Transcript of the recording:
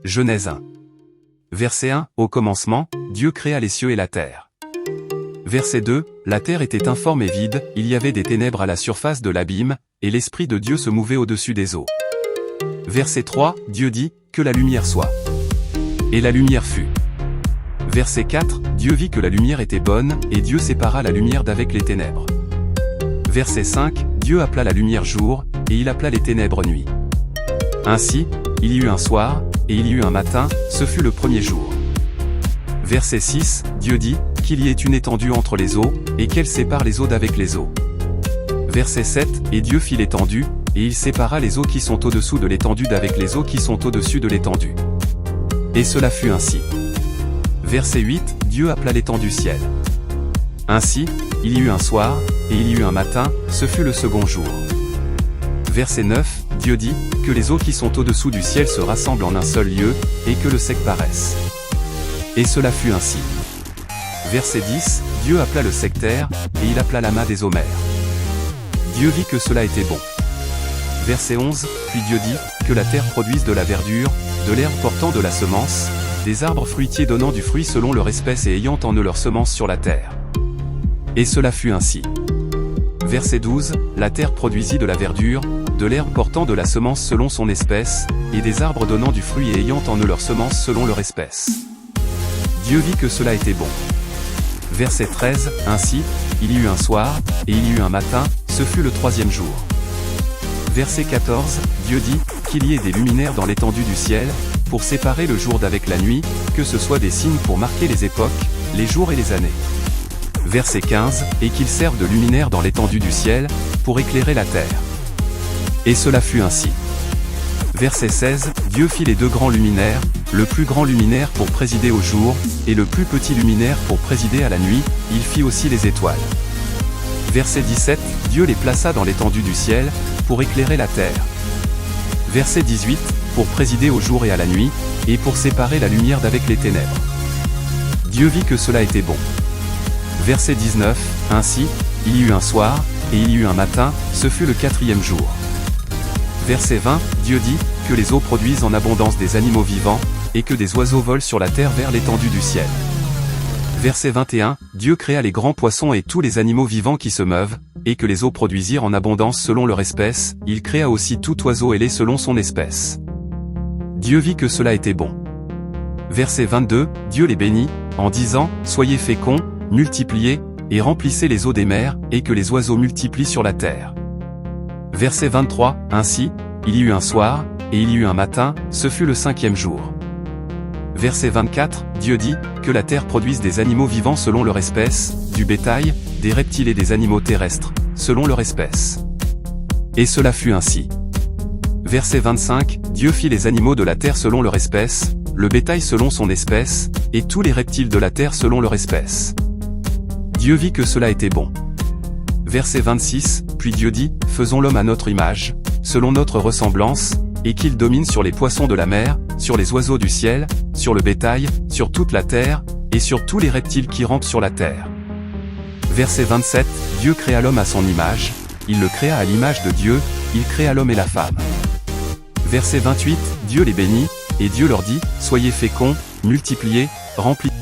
Genèse 1. Verset 1. Au commencement, Dieu créa les cieux et la terre. Verset 2. La terre était informe et vide, il y avait des ténèbres à la surface de l'abîme, et l'Esprit de Dieu se mouvait au-dessus des eaux. Verset 3. Dieu dit, que la lumière soit. Et la lumière fut. Verset 4. Dieu vit que la lumière était bonne, et Dieu sépara la lumière d'avec les ténèbres. Verset 5. Dieu appela la lumière jour, et il appela les ténèbres nuit. Ainsi, il y eut un soir, et il y eut un matin, ce fut le premier jour. Verset 6. Dieu dit, qu'il y ait une étendue entre les eaux, et qu'elle sépare les eaux d'avec les eaux. Verset 7. Et Dieu fit l'étendue, et il sépara les eaux qui sont au-dessous de l'étendue d'avec les eaux qui sont au-dessus de l'étendue. Et cela fut ainsi. Verset 8. Dieu appela l'étendue ciel. Ainsi, il y eut un soir, et il y eut un matin, ce fut le second jour. Verset 9. Dieu dit, que les eaux qui sont au-dessous du ciel se rassemblent en un seul lieu, et que le sec paraisse. Et cela fut ainsi. Verset 10. Dieu appela le sectaire, et il appela l'amas des eaux mers. Dieu vit que cela était bon. Verset 11. Puis Dieu dit, que la terre produise de la verdure, de l'herbe portant de la semence, des arbres fruitiers donnant du fruit selon leur espèce et ayant en eux leur semence sur la terre. Et cela fut ainsi. Verset 12. La terre produisit de la verdure, de l'herbe portant de la semence selon son espèce, et des arbres donnant du fruit et ayant en eux leur semence selon leur espèce. Dieu vit que cela était bon. Verset 13. Ainsi, il y eut un soir, et il y eut un matin, ce fut le troisième jour. Verset 14. Dieu dit, qu'il y ait des luminaires dans l'étendue du ciel, pour séparer le jour d'avec la nuit, que ce soit des signes pour marquer les époques, les jours et les années. Verset 15. Et qu'ils servent de luminaires dans l'étendue du ciel, pour éclairer la terre. Et cela fut ainsi. Verset 16. Dieu fit les deux grands luminaires, le plus grand luminaire pour présider au jour, et le plus petit luminaire pour présider à la nuit, il fit aussi les étoiles. Verset 17. Dieu les plaça dans l'étendue du ciel, pour éclairer la terre. Verset 18. Pour présider au jour et à la nuit, et pour séparer la lumière d'avec les ténèbres. Dieu vit que cela était bon. Verset 19. Ainsi, il y eut un soir, et il y eut un matin, ce fut le quatrième jour. Verset 20. Dieu dit, que les eaux produisent en abondance des animaux vivants, et que des oiseaux volent sur la terre vers l'étendue du ciel. Verset 21. Dieu créa les grands poissons et tous les animaux vivants qui se meuvent, et que les eaux produisirent en abondance selon leur espèce, il créa aussi tout oiseau ailé selon son espèce. Dieu vit que cela était bon. Verset 22. Dieu les bénit, en disant, soyez féconds, multipliez, et remplissez les eaux des mers, et que les oiseaux multiplient sur la terre. Verset 23. Ainsi, il y eut un soir, et il y eut un matin, ce fut le cinquième jour. Verset 24. Dieu dit, que la terre produise des animaux vivants selon leur espèce, du bétail, des reptiles et des animaux terrestres, selon leur espèce. Et cela fut ainsi. Verset 25. Dieu fit les animaux de la terre selon leur espèce, le bétail selon son espèce, et tous les reptiles de la terre selon leur espèce. Dieu vit que cela était bon. Verset 26. Puis Dieu dit, faisons l'homme à notre image, selon notre ressemblance, et qu'il domine sur les poissons de la mer, sur les oiseaux du ciel, sur le bétail, sur toute la terre, et sur tous les reptiles qui rampent sur la terre. Verset 27. Dieu créa l'homme à son image, il le créa à l'image de Dieu, il créa l'homme et la femme. Verset 28. Dieu les bénit, et Dieu leur dit, soyez féconds, multipliez, remplissez.